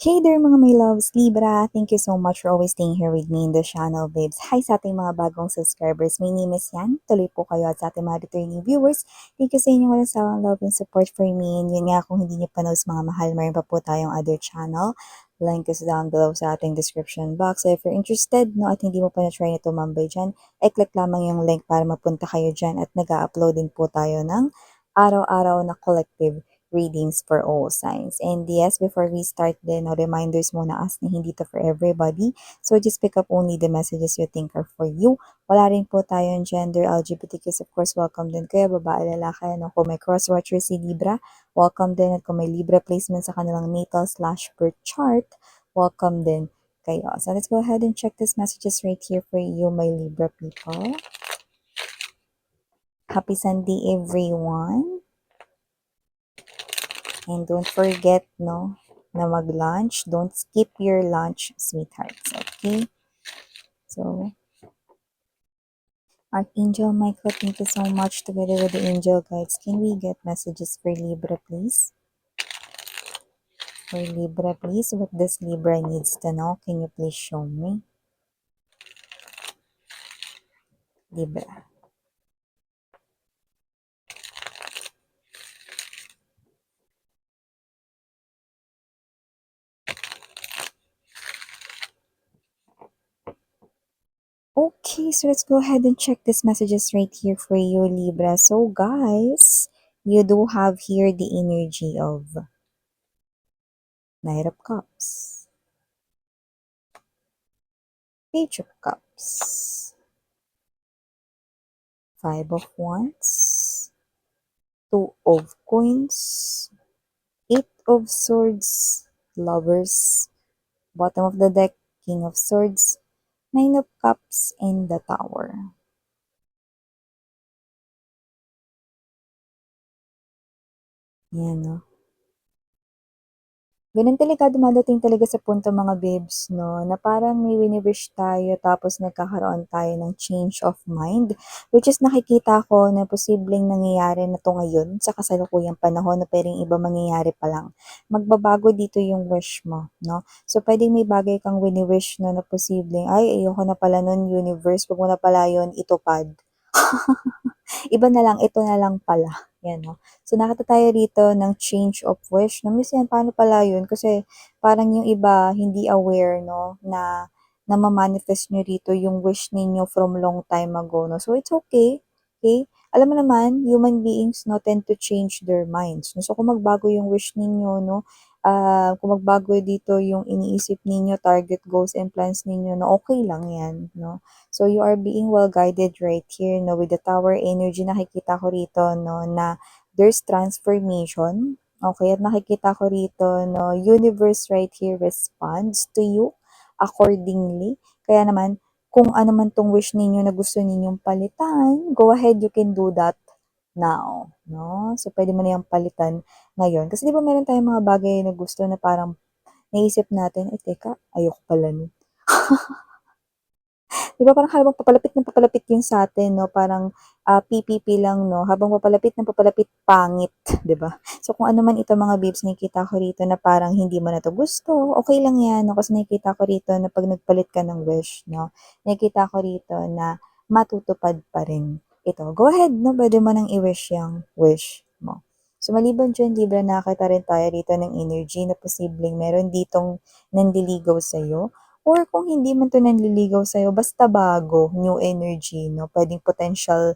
Hey there mga my loves, Libra! Thank you so much for always staying here with me in the channel, babes. Hi sa ating mga bagong subscribers. My name is Yan. Tuloy po kayo at sa ating mga returning viewers. Thank you sa inyong walang sawang love and support for me. And yun nga, kung hindi niyo pa knows mga mahal, mayroon pa po tayong other channel. Link is down below sa ating description box. So if you're interested, no, at hindi mo pa na-try na tumambay dyan, click lamang yung link para mapunta kayo dyan at nag-upload din po tayo ng araw-araw na collective readings for all signs. And yes, before we start din, no, reminders muna as na hindi to for everybody. So just pick up only the messages you think are for you. Wala rin po tayong gender, LGBTQs, of course, welcome din kayo, babae, lalaki, no? Kung may cross-watcher si Libra, welcome din. At kung may Libra placement sa kanilang natal/birth chart, welcome din kayo. So let's go ahead and check these messages right here for you, my Libra people. Happy Sunday, everyone. And don't forget, no, na mag-lunch. Don't skip your lunch, sweethearts. Okay? So, Archangel Michael, thank you so much. Together with the angel guides, can we get messages for Libra, please? For Libra, please. What does Libra needs to know? Can you please show me? Libra. Okay, so let's go ahead and check these messages right here for you, Libra. So, guys, you do have here the energy of Knight of Cups, Page of Cups, Five of Wands, Two of Coins, Eight of Swords, Lovers, bottom of the deck, King of Swords, Nine of Cups, and the Tower. Yan, no? Ganun talaga, dumadating talaga sa punto mga babes, no, na parang may wini-wish tayo tapos nagkakaroon tayo ng change of mind, which is nakikita ko na posibleng nangyayari na to ngayon sa kasalukuyang panahon na pwedeng iba mangyayari pa lang. Magbabago dito yung wish mo, no? So, pwedeng may bagay kang wini-wish no, na posibleng, ay, ayoko na pala nun, universe, wag mo na pala yun itupad. Iba na lang, ito na lang pala. Yan, no? So, nakita tayo rito ng change of wish. No, miss yan, paano pala yun? Kasi, parang yung iba, hindi aware, no, na ma-manifest nyo rito yung wish ninyo from long time ago, no? So, it's okay. Okay? Alam mo naman, human beings, no, tend to change their minds. No? So, kung magbago yung wish ninyo, no, kung magbago dito yung iniisip ninyo, target, goals, and plans ninyo, no, okay lang yan, no? So, you are being well guided right here, no, with the tower energy, nakikita ko rito, no, na there's transformation, okay, at nakikita ko rito, no, universe right here responds to you accordingly. Kaya naman, kung ano man tong wish ninyo na gusto ninyong palitan, go ahead, you can do that now, no? So, pwede mo na yung palitan ngayon. Kasi di ba meron tayong mga bagay na gusto na parang naisip natin, eh, teka, ayoko pala nun. 'Di ba parang habang papalapit ng papalapit yun sa'tin 'no, parang, PPP lang 'no, habang papalapit ng papalapit pangit, 'di ba? So kung ano man ito mga babes, nakikita ko rito na parang hindi mo na 'to gusto, okey lang 'yan 'no, kasi nakikita ko rito na 'pag nagpalit ka ng wish 'no, nakikita ko rito na matutupad pa rin ito. Go ahead 'no, puwede mo ng i-wish yang wish mo. So maliban diyan, Libra, nakakita rin tayo rito ng energy na posibleng meron ditong nanliligaw sa'yo. Or kung hindi man 'to nanliligaw sa'yo, basta bago, new energy 'no, puwedeng potential,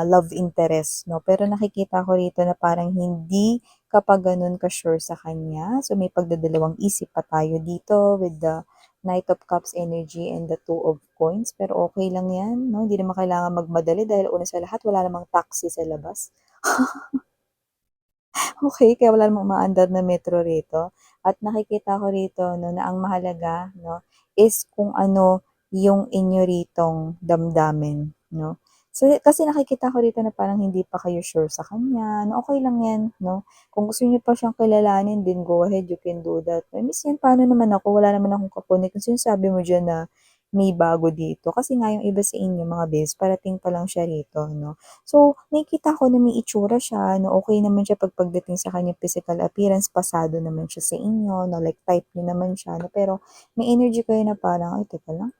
love interest 'no. Pero nakikita ko rito na parang hindi ka pa gano'n ka-sure sa kanya. So, may pagdadalawang isip pa tayo dito with the Knight of Cups energy and the Two of Coins. Pero okey lang 'yan 'no, hindi naman kailangan magmadali dahil una sa lahat wala namang taxi sa labas. Okay, kaya wala namang umaandar na metro rito at nakikita ko rito 'no, na ang mahalaga 'no, is kung ano yung inyo ritong damdamin 'no. So, kasi nakikita ko rito na parang hindi pa kayo sure sa kanya na okey lang 'yan 'no. Kung gusto niyo pa siyang kilalanin then go ahead, you can do that. Eh, miss yan, paano naman ako, wala naman akong kapunik. Yung sinasabi mo diyan na may bago dito. Kasi nga yung iba sa inyo mga babes parating pa lang siya rito 'no. So, nakikita ko na may itsura siya na okey naman siya pagdating sa kanyang physical appearance, pasado naman siya sa inyo 'no, like type niyo naman siya 'no, pero may energy kayo na parang, "Ay teka lang,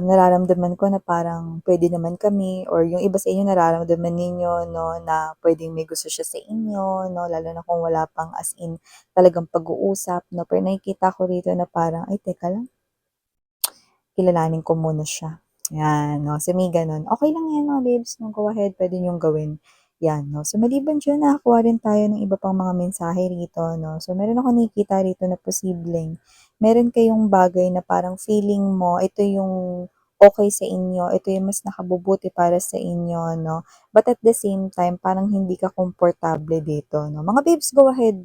nararamdaman ko na parang puwede naman kami," or yung iba sa inyo nararamdaman ninyo 'no, na puwedeng may gusto siya sa inyo 'no, lalo na kung wala pang as in talagang pag-uusap 'no, pero nakikita ko rito na parang, "Ay teka lang, kilalanin ko muna siya." 'Yan 'no, so may gano'n. Okey lang 'yan mga babes 'no, go ahead, puwede niyong gawin, 'yan 'no. So maliban diyan nakakuha rin tayo ng iba pang mga mensahe rito 'no. So meron akong nakikita rito na posibleng meron kayong bagay na parang feeling mo ito yung okey sa inyo, ito yung mas nakabubuti para sa inyo 'no, but at the same time parang hindi ka komportable dito 'no. Mga babes, go ahead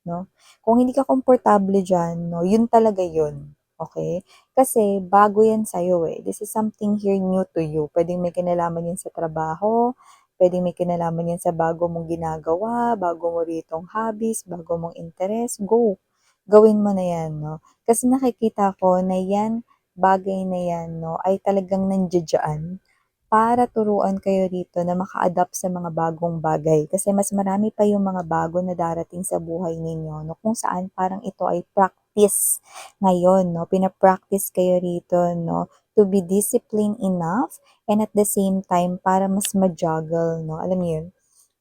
'no. Kung hindi ka komportable diyan 'no, yun talaga yun, okey? Kasi bago 'yan sa'yo, eh. This is something here new to you. Puwedeng may kinalaman 'yan sa trabaho, puwedeng may kinalaman 'yan sa bago mong ginagawa, bago mo ritong hobbies, bago mong interes, go. Gawin mo na 'yan 'no. Kasi nakikita ko na 'yan, bagay na 'yan 'no, ay talagang nandiya-diyan para turuan kayo rito na maka-adapt sa mga bagong bagay. Kasi mas marami pa yung mga bago na darating sa buhay ninyo 'no, kung saan parang ito ay practice ngayon 'no, pina-practice kayo rito 'no, to be disciplined enough and at the same time para mas ma-juggle 'no, alam mo 'yun?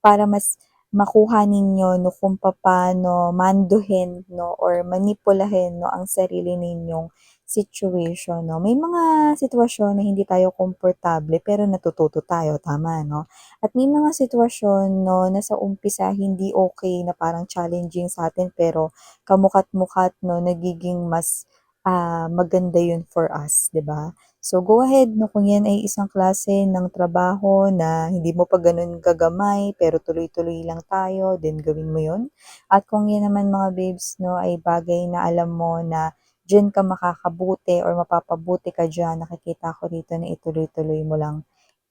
Para mas makuha ninyo 'no, kung papaano manduhin 'no, or manipulahin 'no, ang sarili ninyong situation 'no. May mga sitwasyon na hindi tayo komportable pero natututo tayo, tama 'no? At may mga sitwasyon 'no, na sa umpisa hindi okey na parang challenging sa'tin pero kamuka't-mukat 'no, nagiging mas, maganda 'yun for us, 'di ba? So, go ahead 'no, kung 'yan ay isang klase ng trabaho na hindi mo pa gano'n kagamay pero tuloy-tuloy lang tayo, then gawin mo 'yun. At kung 'yan naman mga babes 'no, ay bagay na alam mo na diyan ka makakabuti or mapapabuti ka diyan, nakikita ko rito na ituloy-tuloy mo lang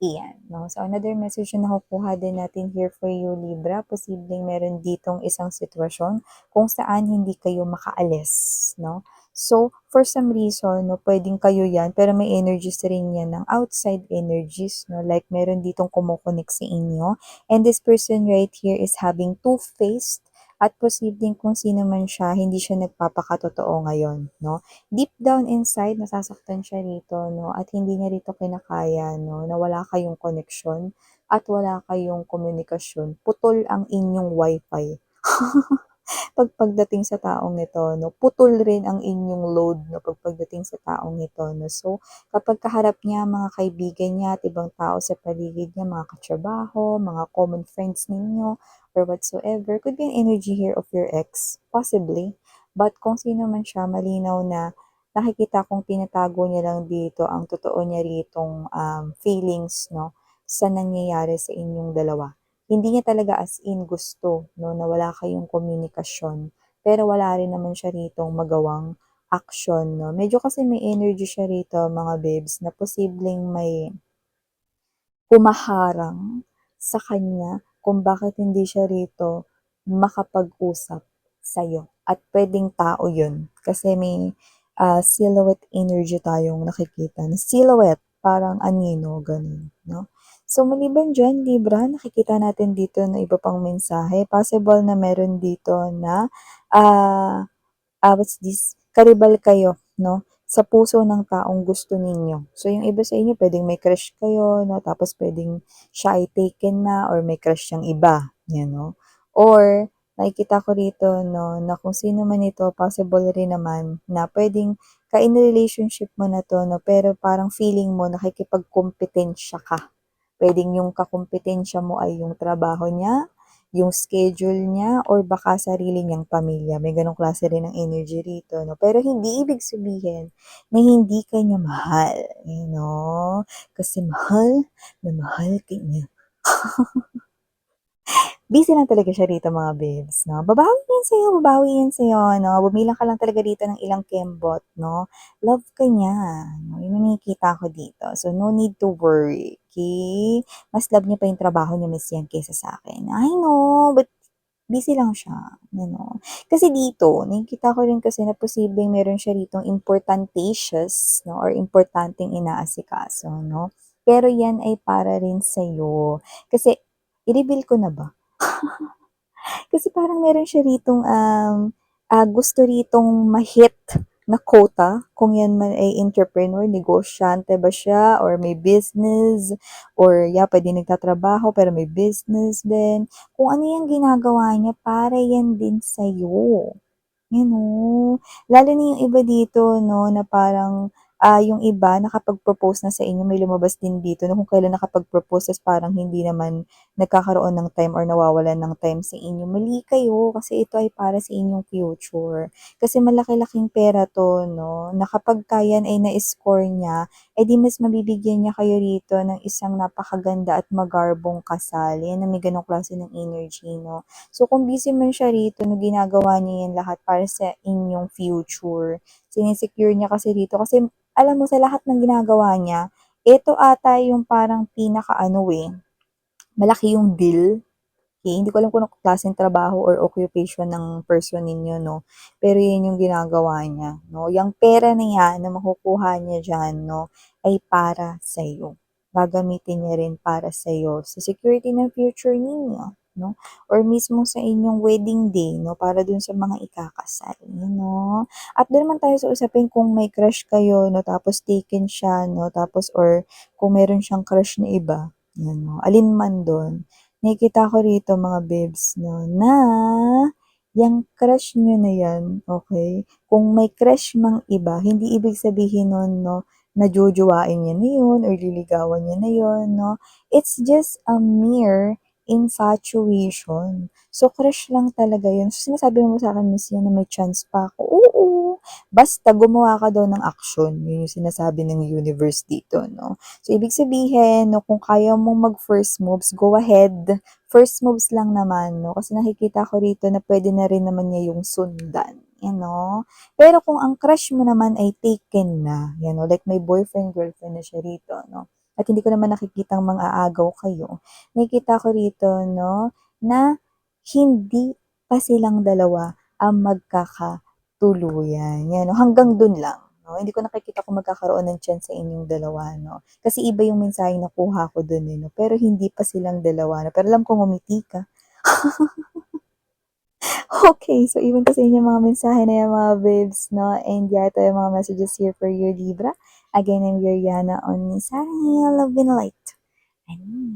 iyan 'no. So, another message na nakukuha din natin here for you, Libra, posibleng meron ditong isang sitwasyon kung saan hindi kayo makaalis 'no. So, for some reason 'no, puwedeng kayo 'yan pero may energies rin 'yan ng outside energies 'no, like meron ditong kumo-connect sa inyo and this person right here is having two-faced at posibleng kung sino man siya, hindi siya nagpapakatotoo ngayon 'no. Deep down inside nasasaktan siya rito 'no, at hindi niya rito kinakaya 'no, na wala kayong koneksyon at wala kayong komunikasyon, putol ang inyong wifi. 'Pag pagdating sa taong ito 'no, putol rin ang inyong load 'no, pagdating sa taong ito 'no. So, kapag kaharap niya mga kaibigan niya at ibang tao sa paligid niya, mga katrabaho, mga common friends ninyo or whatsoever, could be an energy here of your ex, possibly. But kung sino man siya, malinaw na nakikita kong tinatago niya lang dito ang totoo niya ritong, feelings 'no, sa nangyayari sa inyong dalawa. Hindi niya talaga as in gusto 'no, na wala kayong komunikasyon, pero wala rin naman siya ritong magawang aksyon 'no. Medyo kasi may energy siya rito mga babes na posibleng may humaharang sa kanya kung bakit hindi siya rito makapag-usap sa'yo at puwedeng tao yun kasi may, silhouette energy tayong nakikita na silhouette, parang anino, gano'n 'no. So, maliban diyan Libra, nakikita natin dito na iba pang mensahe, possible na meron dito na, ah what's this, karibal kayo 'no, sa puso ng taong gusto ninyo. So, yung iba sa inyo puwedeng may crush kayo 'no, tapos puwedeng siya ay taken na or may crush siyang iba, 'yan 'no. Or nakikita ko rito 'no, na kung sino man ito possible rin naman na puwedeng ka-in relationship mo na 'to 'no, pero parang feeling mo nakikipagkompetensya ka. Puwedeng yung kakumpitensya mo ay yung trabaho niya, yung schedule niya, or baka sarili niyang pamilya. May gano'ng klase rin ng energy rito 'no, pero hindi ibig sabihin na hindi ka niya mahal, you know, kasi mahal na mahal ka niya. Busy lang talaga siya rito mga babes 'no, babawi yan sa'yo 'no, bumilang ka lang talaga dito ng ilang kembot 'no, love ka niya 'no, yun ang nakikita ko dito. So, no need to worry, okey? Mas love niya pa yung trabaho niya Miss yan kaysa sa'kin. I know, but busy lang siya, Kasi dito, nakikita ko rin kasi na posibleng meron siya ritong importantatious, 'no, or importanteng inaasikaso, 'no. Pero 'yan ay para rin sa'yo. Kasi i-reveal ko na ba? Kasi parang meron siya ritong, gusto ritong ma-hit na quota, kung 'yan man ay entrepreneur, negosyante ba siya or may business or puwedeng nagtatrabaho pero may business din. Kung ano 'yang ginagawa niya para 'yan din sa'yo. Lalo na yung iba dito 'no, na parang, yung iba nakapag-propose na sa inyo, may lumabas din dito na kung kailan nakapag-propose ta's parang hindi naman nagkakaroon ng time or nawawalan ng time sa inyo, mali kayo kasi ito ay para sa inyong future. Kasi malaki-laking pera 'to 'no, na kapagka yan ay na-score niya, eh, di mas mabibigyan niya kayo rito ng isang napakaganda at magarbong kasal, yan na may gano'ng klase ng energy 'no. So, kung busy man siya rito 'no, ginagawa niya 'yan lahat para sa inyong future. Sine-secure niya kasi rito kasi alam mo sa lahat ng ginagawa niya, ito ata yung parang pinaka-ano, malaki yung deal. Okay, hindi ko alam kung anong klaseng trabaho or occupation ng person ninyo 'no, pero 'yun yung ginagawa niya 'no. Yang pera na 'yan na makukuha niya diyan 'no, ay para sa'yo. Gagamitin niya rin para sa'yo, sa security ng future ninyo 'no, or mismo sa inyong wedding day 'no, para dun sa mga ikakasal, 'no. At dun naman tayo sa usapin kung may crush kayo 'no, tapos taken siya 'no, tapos or kung meron siyang crush na iba, 'yan 'no, alin man dun. Nakikita ko rito mga babes 'no, na yang crush niyo na yan, okey, kung may crush mang iba, hindi ibig sabihin nun 'no, na jojowain niya na yun or liligawan niya na yun 'no. It's just a mere infatuation. So, crush lang talaga yun. So, sinasabi mo sa'kin Miss yan na may chance pa ako, oo, basta gumawa ka daw ng action, yun yung sinasabi ng universe dito 'no. So, ibig sabihin 'no, kung kaya mong mag-first moves, go ahead. First moves lang naman 'no, kasi nakikita ko rito na puwede na rin naman niya yung sundan, 'no. Pero kung ang crush mo naman ay taken na, 'yan 'no, like may boyfriend, girlfriend na siya rito 'no, at hindi ko naman nakikitang mang-aagaw kayo, nakikita ko rito 'no, na hindi pa silang dalawa ang magkakatuluyan, 'yan 'no, hanggang dun lang 'no. Hindi ko nakikita kung magkakaroon ng chance sa inyong dalawa 'no. Kasi iba yung mensaheng nakuha ko dun, 'no, pero hindi pa silang dalawa 'no, pero alam kong ngumiti ka. Okay, so iwan ko sa inyo mga mensahe na yan mga babes 'no, and ito yung mga messages here for you, Libra. Again, I'm your Yana on Sahil Love and Light. Ayun.